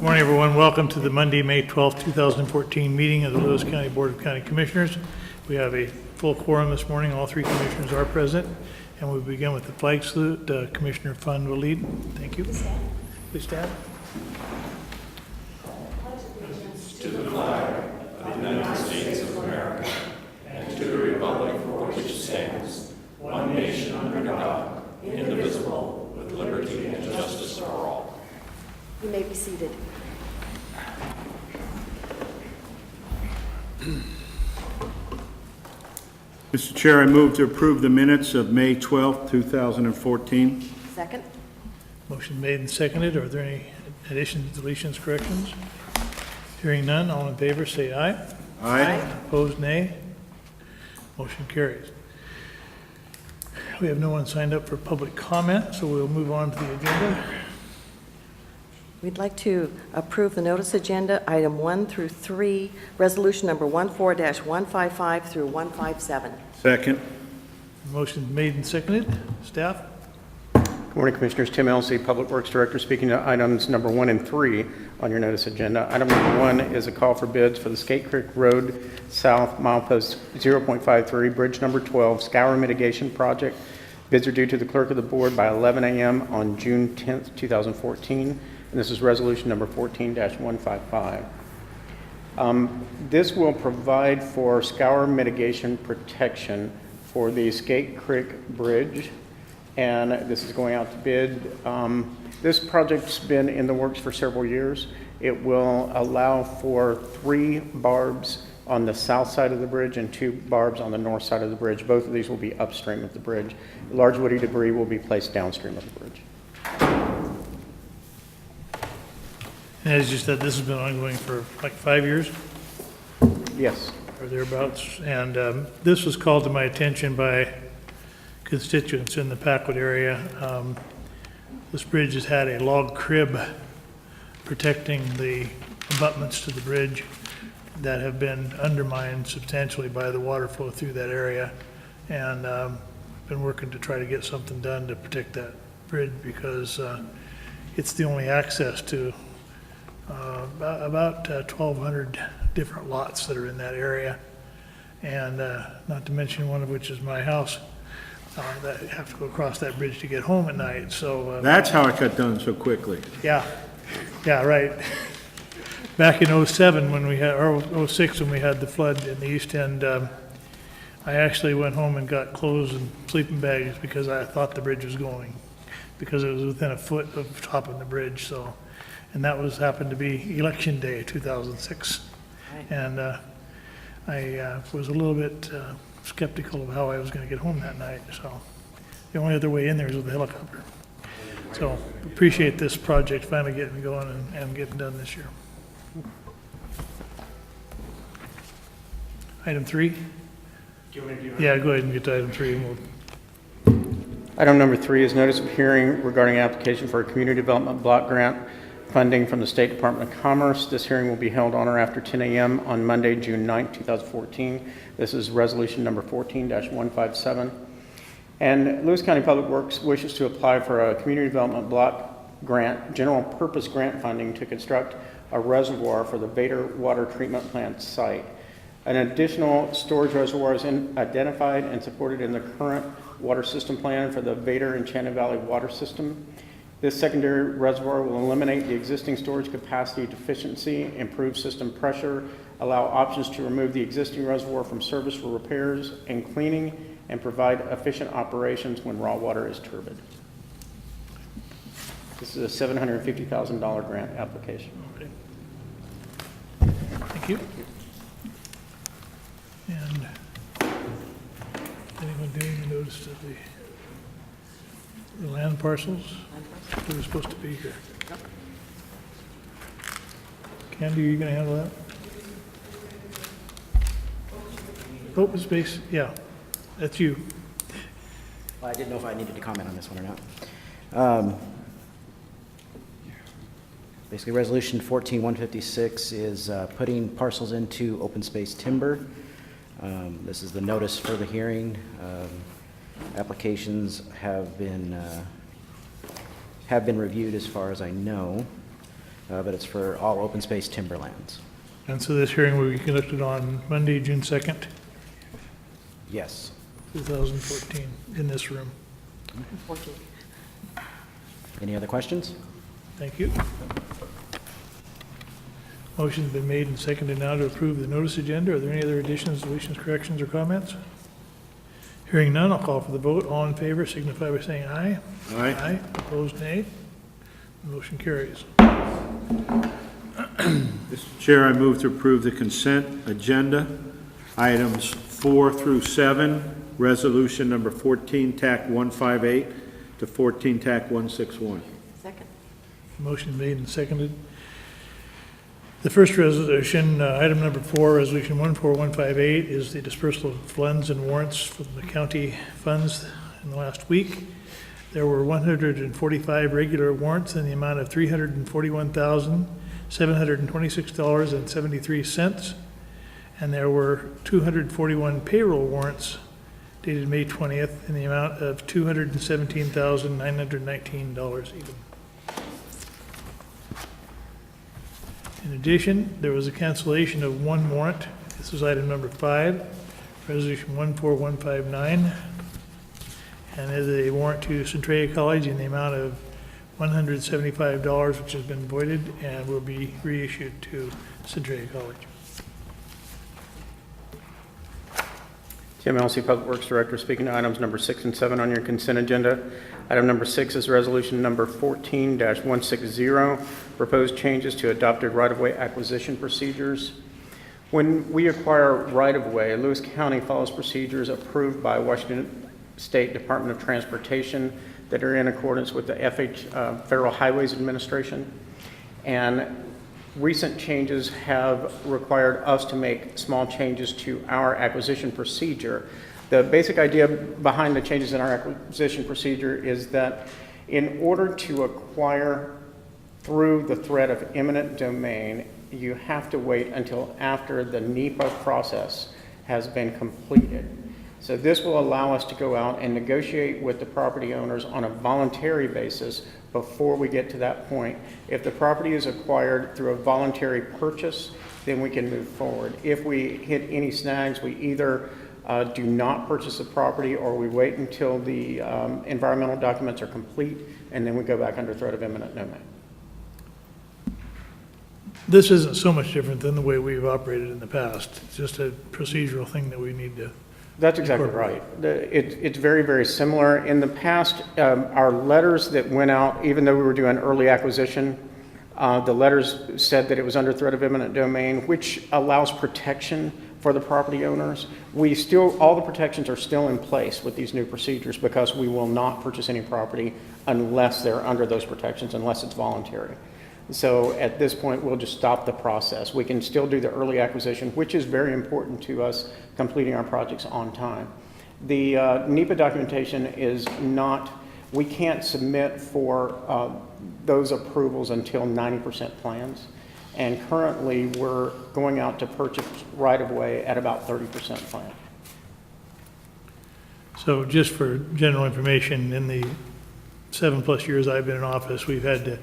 Morning, everyone. Welcome to the Monday, May 12th, 2014 meeting of the Lewis County Board of County Commissioners. We have a full quorum this morning. All three commissioners are present. And we'll begin with the flag salute. Commissioner Fund will lead. Thank you. Please stand. To the flag of the United States of America and to the republic for which it stands, one nation under God, indivisible, with liberty and justice for all. You may be seated. Mr. Chair, I move to approve the minutes of May 12th, 2014. Second. Motion made and seconded. Are there any additions, deletions, corrections? Hearing none, all in favor say aye. Aye. Opposed, nay. Motion carries. We have no one signed up for public comment, so we'll move on to the agenda. We'd like to approve the notice agenda, item 1 through 3, resolution number 14-155 through 157. Second. Motion made and seconded. Staff? Good morning, Commissioners. Tim Elsey, Public Works Director, speaking to items number 1 and 3 on your notice agenda. Item number 1 is a call for bids for the Skate Creek Road South Milepost 0.53, Bridge number 12, Scour Mitigation Project. Bids are due to the Clerk of the Board by 11 a.m. on June 10th, 2014. And this is resolution number 14-155. This will provide for scour mitigation protection for the Skate Creek Bridge, and this is going out to bid. This project's been in the works for several years. It will allow for 3 barbs on the south side of the bridge and 2 barbs on the north side of the bridge. Both of these will be upstream of the bridge. Large woody debris will be placed downstream of the bridge. And as you said, this has been ongoing for like 5 years Yes. or thereabouts. And this was called to my attention by constituents in the Packwood area. This bridge has had a log crib protecting the abutments to the bridge that have been undermined substantially by the water flow through that area. And been working to try to get something done to protect that bridge because it's the only access to about 1,200 different lots that are in that area, and not to mention one of which is my house, that have to go across that bridge to get home at night. So That's how it got done so quickly. yeah, right. Back in '07 when we had, or '06 when we had the flood in the East End, I actually went home and got clothes and sleeping bags because I thought the bridge was going, because it was within a foot of topping the bridge. So. And that happened to be Election Day, 2006. Right. And I was a little bit skeptical of how I was going to get home that night. So the only other way in there is with a helicopter. So appreciate this project finally getting going and getting done this year. Item 3? Do you want me to do it? Yeah, go ahead and get to item 3 and we'll. Item number 3 is notice of hearing regarding application for a community development block grant funding from the State Department of Commerce. This hearing will be held on or after 10 a.m. on Monday, June 9th, 2014. This is resolution number 14-157. And Lewis County Public Works wishes to apply for a community development block grant, general purpose grant funding to construct a reservoir for the Vader Water Treatment Plant site. An additional storage reservoir is identified and supported in the current water system plan for the Vader and Shannon Valley water system. This secondary reservoir will eliminate the existing storage capacity deficiency, improve system pressure, allow options to remove the existing reservoir from service for repairs and cleaning, and provide efficient operations when raw water is turbid. This is a $750,000 grant application. Okay. Thank you. And anyone doing the notice of the land parcels? Who was supposed to be here? Candy, are you going to handle that? Open space, yeah, that's you. Well, I didn't know if I needed to comment on this one or not. Basically, Resolution 14-156 is putting parcels into open space timber. This is the notice for the hearing. Applications have been reviewed as far as I know. but it's for all open space timberlands. And so this hearing will be conducted on Monday, June 2nd, Yes. 2014, in this room. 14. Any other questions? Thank you. Motion's been made and seconded now to approve the notice agenda. Are there any other additions, deletions, corrections, or comments? Hearing none, I'll call for the vote. All in favor signify by saying aye. Aye. Aye. Opposed, nay. Motion carries. Mr. Chair, I move to approve the consent agenda, items 4 through 7, resolution number 14, TAC 158 to 14, TAC 161. Second. Motion made and seconded. The first resolution, item number 4, resolution 14158, is the dispersal of funds and warrants from the county funds in the last week. There were 145 regular warrants in the amount of $341,726.73, and there were 241 payroll warrants dated May 20th in the amount of $217,919 even. In addition, there was a cancellation of one warrant. This is item number 5, resolution 14159, and is a warrant to Centralia College in the amount of $175, which has been voided and will be reissued to Centralia College. Tim Elsey, Public Works Director, speaking to items number 6 and 7 on your consent agenda. Item number 6 is resolution number 14-160, proposed changes to adopted right-of-way acquisition procedures. When we acquire right-of-way, Lewis County follows procedures approved by Washington State Department of Transportation that are in accordance with the Federal Highways Administration. And recent changes have required us to make small changes to our acquisition procedure. The basic idea behind the changes in our acquisition procedure is that in order to acquire through the threat of eminent domain, you have to wait until after the NEPA process has been completed. So this will allow us to go out and negotiate with the property owners on a voluntary basis before we get to that point. If the property is acquired through a voluntary purchase, then we can move forward. If we hit any snags, we either do not purchase the property or we wait until the environmental documents are complete, and then we go back under threat of eminent domain. This isn't so much different than the way we've operated in the past. It's just a procedural thing that we need to. That's exactly right. It's very, very similar. In the past, our letters that went out, even though we were doing early acquisition, the letters said that it was under threat of eminent domain, which allows protection for the property owners. All the protections are still in place with these new procedures because we will not purchase any property unless they're under those protections, unless it's voluntary. So at this point, we'll just stop the process. We can still do the early acquisition, which is very important to us completing our projects on time. The NEPA documentation is not, we can't submit for those approvals until 90% plans. And currently, we're going out to purchase right-of-way at about 30% plan. So just for general information, in the 7+ years I've been in office, we've had to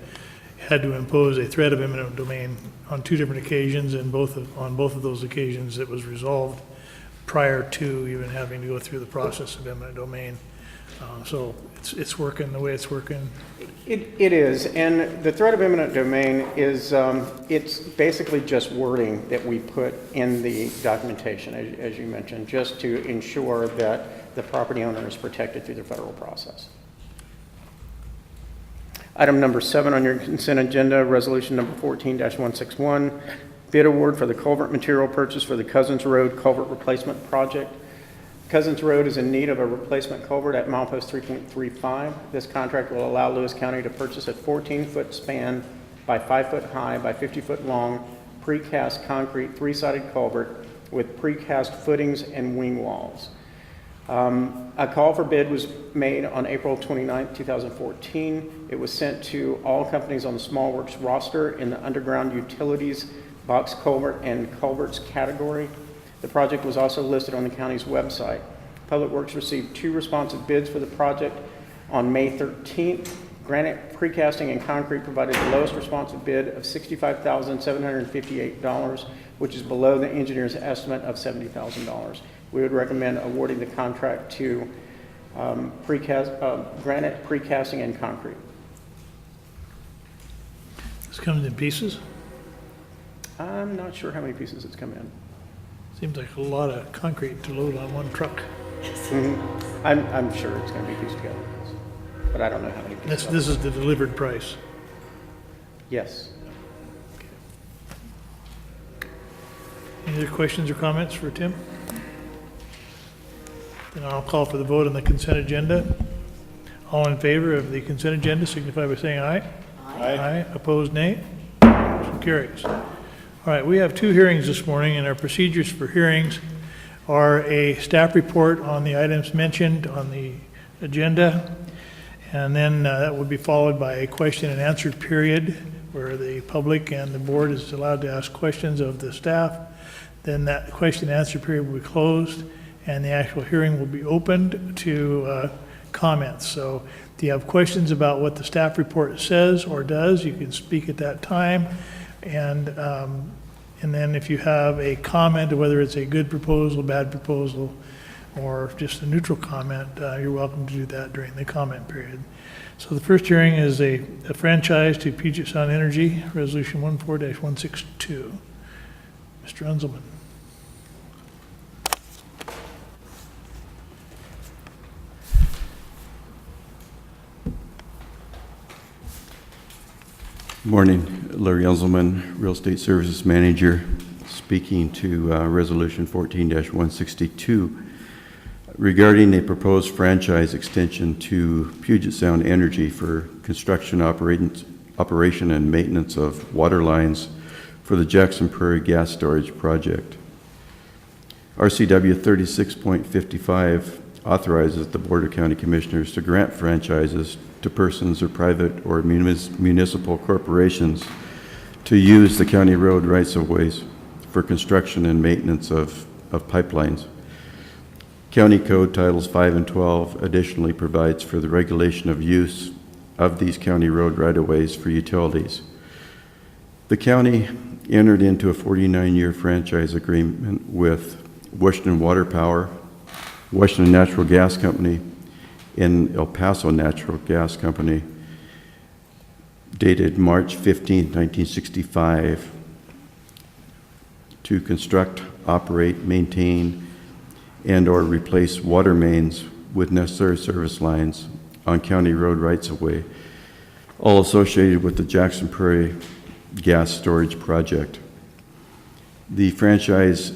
impose a threat of eminent domain on 2 different occasions, and on both of those occasions it was resolved prior to even having to go through the process of eminent domain. So it's working the way it's working. It is, and the threat of eminent domain is, it's basically just wording that we put in the documentation, as you mentioned, just to ensure that the property owner is protected through the federal process. Item number 7 on your consent agenda, resolution number 14-161, bid award for the culvert material purchase for the Cousins Road Culvert Replacement Project. Cousins Road is in need of a replacement culvert at milepost 3.35. This contract will allow Lewis County to purchase a 14-foot span by 5-foot high by 50-foot long precast concrete 3-sided culvert with precast footings and wing walls. A call for bid was made on April 29, 2014. It was sent to all companies on the Small Works roster in the underground utilities, box culvert, and culverts category. The project was also listed on the county's website. Public Works received 2 responsive bids for the project on May 13th. Granite Precasting and Concrete provided the lowest responsive bid of $65,758, which is below the engineer's estimate of $70,000. We would recommend awarding the contract to Granite Precasting and Concrete. This comes in pieces. I'm not sure how many pieces it's come in. Seems like a lot of concrete to load on one truck. I'm sure it's going to be pieced together, but I don't know how many pieces. This is the delivered price. Yes. Any other questions or comments for Tim? Then I'll call for the vote on the consent agenda. All in favor of the consent agenda signify by saying aye. Aye. Opposed, nay. Motion carries. All right, we have two hearings this morning, and our procedures for hearings are a staff report on the items mentioned on the agenda, and then that will be followed by a question and answer period where the public and the board is allowed to ask questions of the staff. Then that question and answer period will be closed, and the actual hearing will be opened to comments. So if you have questions about what the staff report says or does, you can speak at that time. And then if you have a comment, whether it's a good proposal, bad proposal, or just a neutral comment, you're welcome to do that during the comment period. So the first hearing is a franchise to Puget Sound Energy, Resolution 14-162. Mr. Unzelman. Morning, Larry Unzelman, Real Estate Services Manager, speaking to Resolution 14-162 regarding a proposed franchise extension to Puget Sound Energy for construction, operation, and maintenance of water lines for the Jackson Prairie Gas Storage Project. RCW 36.55 authorizes the Board of County Commissioners to grant franchises to persons or private or municipal corporations to use the county road rights-of-ways for construction and maintenance of pipelines. County Code Titles 5 and 12 additionally provides for the regulation of use of these county road right-of-ways for utilities. The county entered into a 49-year franchise agreement with Washington Water Power, Washington Natural Gas Company, and El Paso Natural Gas Company, dated March 15, 1965, to construct, operate, maintain, and or replace water mains with necessary service lines on county road rights-of-way, all associated with the Jackson Prairie Gas Storage Project. The franchise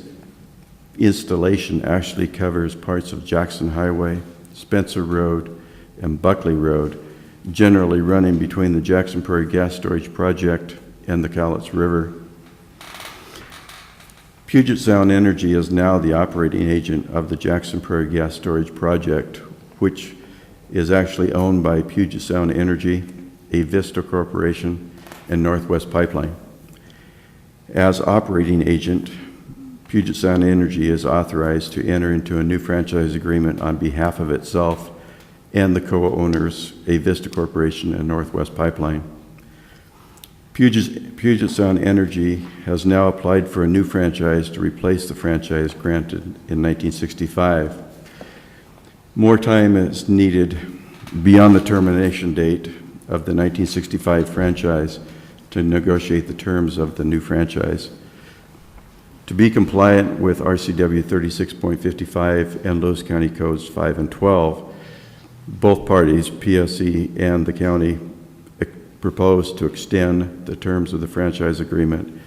installation actually covers parts of Jackson Highway, Spencer Road, and Buckley Road, generally running between the Jackson Prairie Gas Storage Project and the Cowlitz River. Puget Sound Energy is now the operating agent of the Jackson Prairie Gas Storage Project, which is actually owned by Puget Sound Energy, a Vista Corporation, and Northwest Pipeline. As operating agent, Puget Sound Energy is authorized to enter into a new franchise agreement on behalf of itself and the co-owners, a Vista Corporation and Northwest Pipeline. Puget Sound Energy has now applied for a new franchise to replace the franchise granted in 1965. More time is needed beyond the termination date of the 1965 franchise to negotiate the terms of the new franchise. To be compliant with RCW 36.55 and Lewis County Codes 5 and 12, both parties, PSC and the county, propose to extend the terms of the franchise agreement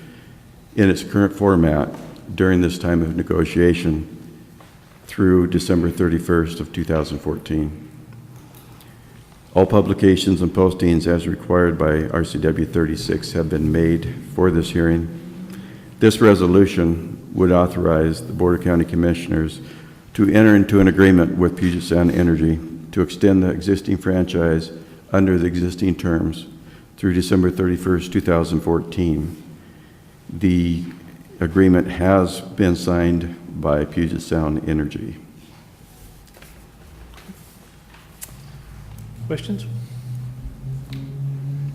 in its current format during this time of negotiation through December 31st of 2014. All publications and postings as required by RCW 36 have been made for this hearing. This resolution would authorize the Board of County Commissioners to enter into an agreement with Puget Sound Energy to extend the existing franchise under the existing terms through December 31st, 2014. The agreement has been signed by Puget Sound Energy. Questions?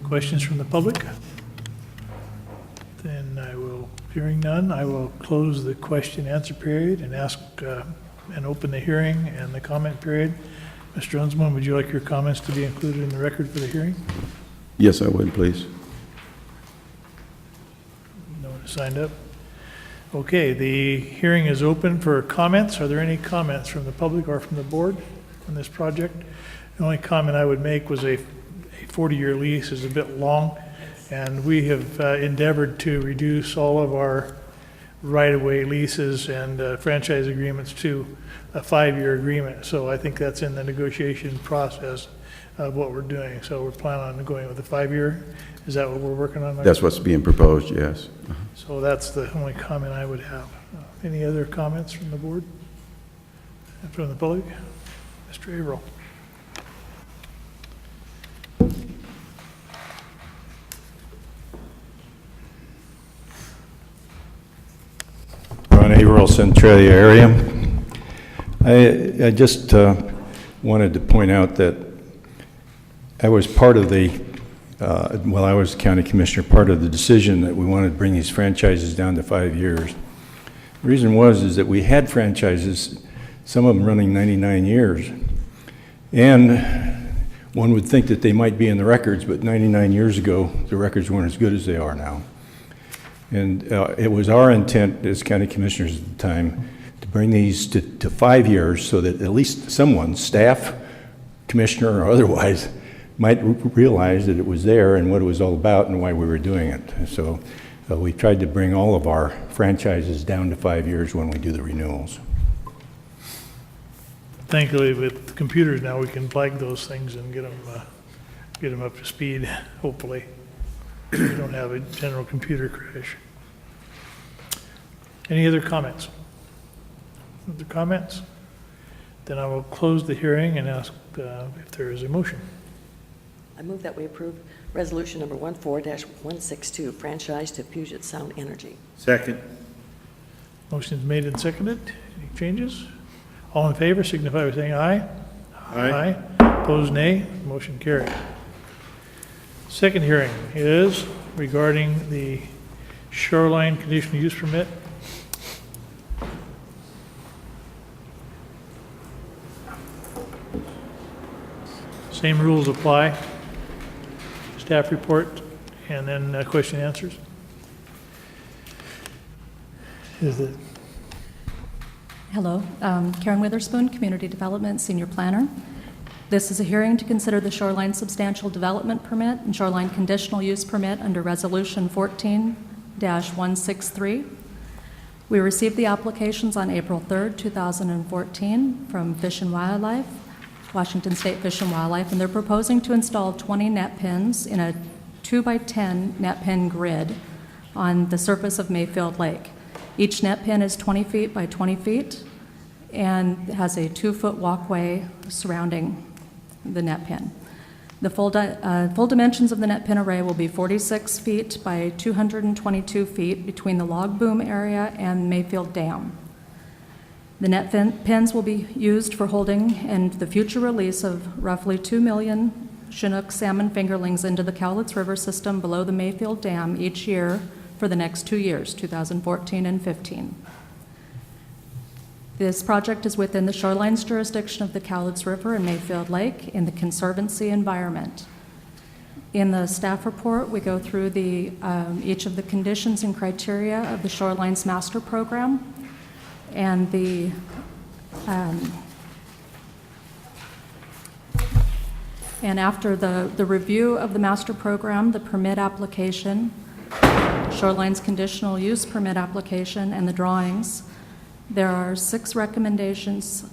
Questions from the public? Then hearing none, I will close the question and answer period and ask, and open the hearing and the comment period. Mr. Unsman, would you like your comments to be included in the record for the hearing? Yes, I would, please. No one has signed up. Okay, the hearing is open for comments. Are there any comments from the public or from the board on this project? The only comment I would make was a 40-year lease is a bit long, and we have endeavored to reduce all of our right-of-way leases and franchise agreements to a 5-year agreement. So I think that's in the negotiation process of what we're doing. So we're planning on going with a 5-year. Is that what we're working on? That's what's being proposed, yes. So that's the only comment I would have. Any other comments from the board? And from the public? Mr. Averill. Ron Averill, Centralia area. I just wanted to point out that I was part of the, while I was county commissioner, part of the decision that we wanted to bring these franchises down to 5 years. The reason is that we had franchises, some of them running 99 years. And one would think that they might be in the records, but 99 years ago, the records weren't as good as they are now. And it was our intent as county commissioners at the time to bring these to 5 years so that at least someone, staff, commissioner or otherwise, might realize that it was there and what it was all about and why we were doing it. So we tried to bring all of our franchises down to 5 years when we do the renewals. Thankfully, with computers now, we can flag those things and get them up to speed, hopefully. We don't have a general computer crash. Any other comments? Other comments? Then I will close the hearing and ask if there is a motion. I move that we approve resolution number 14-162, franchise to Puget Sound Energy. Second. Motion is made and seconded. Any changes? All in favor signify by saying aye. Aye. Opposed, nay. Motion carried. Second hearing is regarding the shoreline conditional use permit. Same rules apply. Staff report and then question and answers. Is it? Hello, Karen Witherspoon, Community Development Senior Planner. This is a hearing to consider the Shoreline Substantial Development Permit and Shoreline Conditional Use Permit under Resolution 14-163. We received the applications on April 3rd, 2014 from Fish and Wildlife, Washington State Fish and Wildlife, and they're proposing to install 20 net pins in a 2x10 net pin grid on the surface of Mayfield Lake. Each net pin is 20 feet by 20 feet and has a 2-foot walkway surrounding the net pin. The full dimensions of the net pin array will be 46 feet by 222 feet between the log boom area and Mayfield Dam. The net pins will be used for holding and the future release of roughly 2 million Chinook salmon fingerlings into the Cowlitz River system below the Mayfield Dam each year for the next 2 years, 2014 and 15. This project is within the shorelines jurisdiction of the Cowlitz River and Mayfield Lake in the conservancy environment. In the staff report, we go through each of the conditions and criteria of the Shorelines Master Program and and after the review of the master program, the permit application, Shorelines Conditional Use Permit application, and the drawings, there are 6 recommendations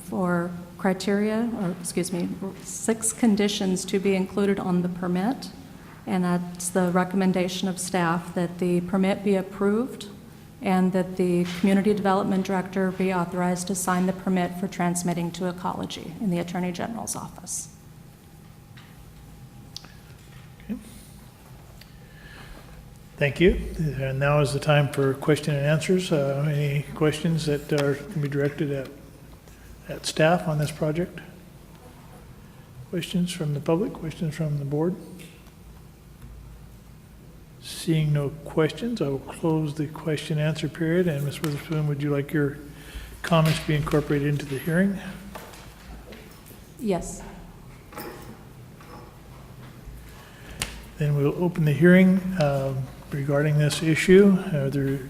for criteria, or excuse me, 6 conditions to be included on the permit, and that's the recommendation of staff that the permit be approved and that the Community Development Director be authorized to sign the permit for transmitting to Ecology in the Attorney General's office. Thank you. And now is the time for question and answers. Any questions that can be directed at staff on this project? Questions from the public? Questions from the board? Seeing no questions, I will close the question and answer period. And Ms. Witherspoon, would you like your comments to be incorporated into the hearing? Yes. Then we'll open the hearing regarding this issue.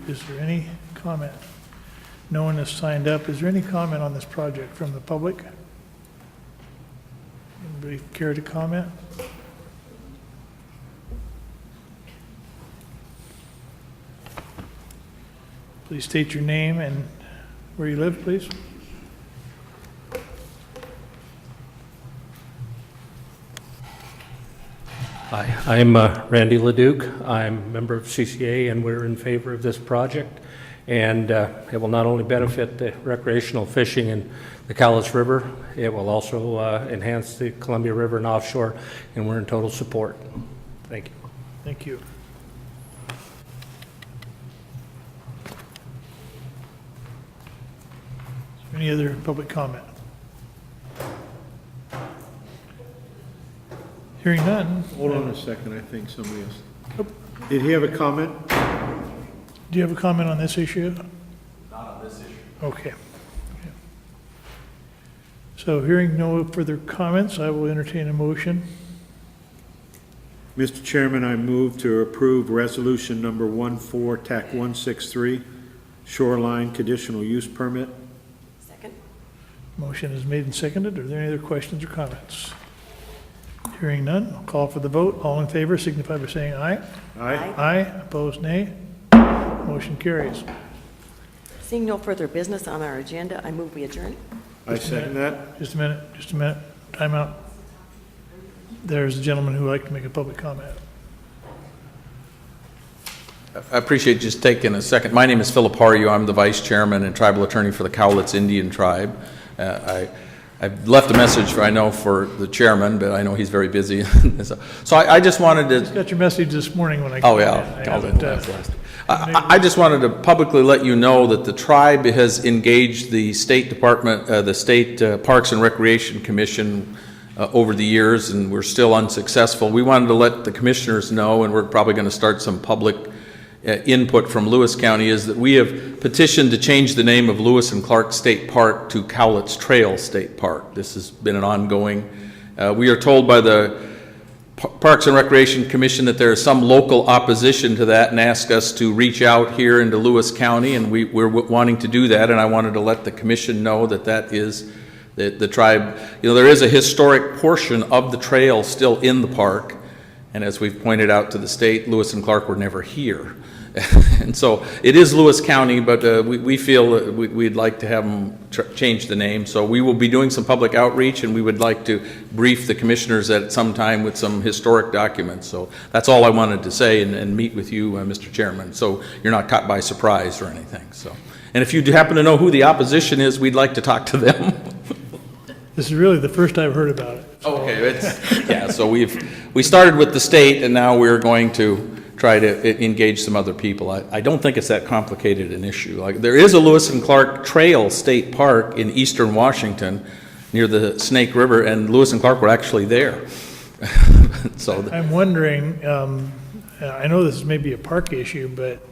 Is there any comment? No one has signed up. Is there any comment on this project from the public? Anybody care to comment? Please state your name and where you live, please. Hi, I'm Randy Leduc. I'm a member of CCA, and we're in favor of this project. And it will not only benefit the recreational fishing in the Cowlitz River, it will also enhance the Columbia River and offshore, and we're in total support. Thank you. Thank you. Is there any other public comment? Hearing none. Hold on a second, I think somebody else. Did he have a comment? Do you have a comment on this issue? Not on this issue. Okay. So hearing no further comments, I will entertain a motion. Mr. Chairman, I move to approve resolution number 14, TAC 163, shoreline conditional use permit. Second? Motion is made and seconded. Are there any other questions or comments? Hearing none, I'll call for the vote. All in favor signify by saying aye. Aye. Aye. Opposed, nay. Motion carries. Seeing no further business on our agenda, I move we adjourn. I second that. Just a minute. Time out. There's a gentleman who would like to make a public comment. I appreciate just taking a second. My name is Philip Hario. I'm the vice chairman and tribal attorney for the Cowlitz Indian Tribe. I've left a message for the chairman, but I know he's very busy. So I just wanted to. Got your message this morning when I Oh came yeah, in. called in last. I just wanted to publicly let you know that the tribe has engaged the State Department, the State Parks and Recreation Commission over the years, and we're still unsuccessful. We wanted to let the commissioners know, and we're probably going to start some public input from Lewis County, is that we have petitioned to change the name of Lewis and Clark State Park to Cowlitz Trail State Park. This has been an ongoing. We are told by the Parks and Recreation Commission that there is some local opposition to that and ask us to reach out here into Lewis County, and we're wanting to do that, and I wanted to let the commission know that that is the tribe. There is a historic portion of the trail still in the park, and as we've pointed out to the state, Lewis and Clark were never here. And so it is Lewis County, but we feel that we'd like to have them change the name. So we will be doing some public outreach, and we would like to brief the commissioners at some time with some historic documents. So that's all I wanted to say, and meet with you, Mr. Chairman, so you're not caught by surprise or anything. So, and if you do happen to know who the opposition is, we'd like to talk to them. This is really the first I've heard about it. Okay, yeah, so we started with the state, and now we're going to try to engage some other people. I don't think it's that complicated an issue. Like, there is a Lewis and Clark Trail State Park in eastern Washington near the Snake River, and Lewis and Clark were actually there. So I'm wondering, I know this is maybe a park issue, but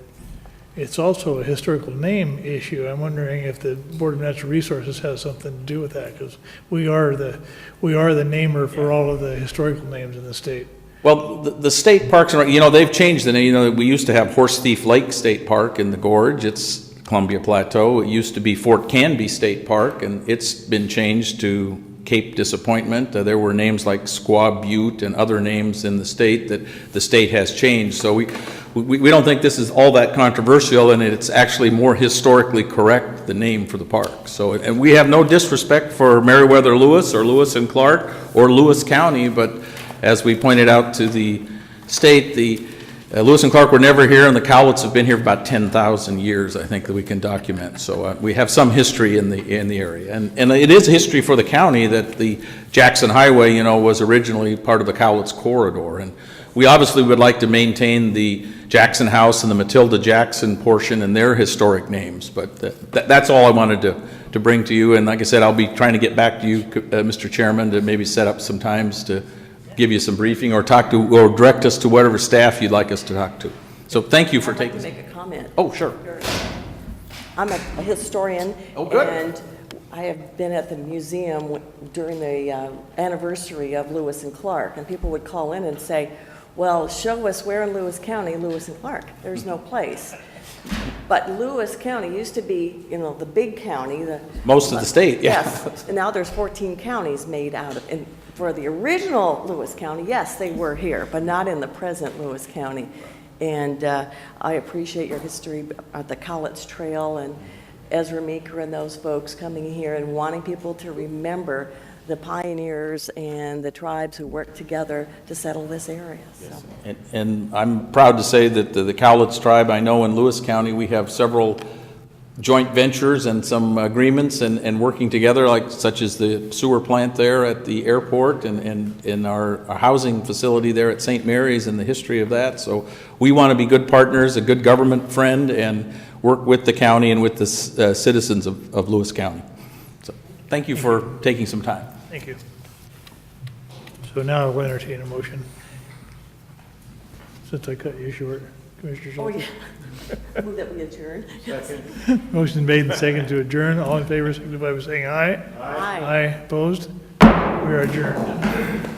it's also a historical name issue. I'm wondering if the Board of Natural Resources has something to do with that, because we are the namer for all of the historical names in the state. Well, the state parks, they've changed the name. We used to have Horse Thief Lake State Park in the gorge. It's Columbia Plateau. It used to be Fort Canby State Park, and it's been changed to Cape Disappointment. There were names like Squaw Butte and other names in the state that the state has changed. So we don't think this is all that controversial, and it's actually more historically correct, the name for the park. So, and we have no disrespect for Meriwether Lewis or Lewis and Clark or Lewis County, but as we pointed out to the state, the Lewis and Clark were never here, and the Cowlitz have been here for about 10,000 years, I think, that we can document. So we have some history in the area. And it is history for the county that the Jackson Highway, was originally part of the Cowlitz corridor. And we obviously would like to maintain the Jackson House and the Matilda Jackson portion and their historic names. But that's all I wanted to bring to you. And like I said, I'll be trying to get back to you, Mr. Chairman, to maybe set up some times to give you some briefing or direct us to whatever staff you'd like us to talk to. So thank you for I'd like taking. to make a comment. Oh, sure. I'm a historian. Oh, good. And I have been at the museum during the anniversary of Lewis and Clark, and people would call in and say, well, show us where in Lewis County, Lewis and Clark. There's no place. But Lewis County used to be, the big county. Most of the state, yeah. Yes, and now there's 14 counties made out of, and for the original Lewis County, yes, they were here, but not in the present Lewis County. And I appreciate your history at the Cowlitz Trail and Ezra Meeker and those folks coming here and wanting people to remember the pioneers and the tribes who worked together to settle this area. So. And I'm proud to say that the Cowlitz tribe, I know in Lewis County, we have several joint ventures and some agreements and working together, such as the sewer plant there at the airport and in our housing facility there at St. Mary's and the history of that. So we want to be good partners, a good government friend, and work with the county and with the citizens of Lewis County. So thank you for taking some time. Thank you. So now I'll entertain a motion. Since I cut you short, Commissioner Oh, Schulte. yeah. Move that we adjourn. Motion made and seconded to adjourn. All in favor, signify by saying aye. Aye. Aye, opposed? We are adjourned.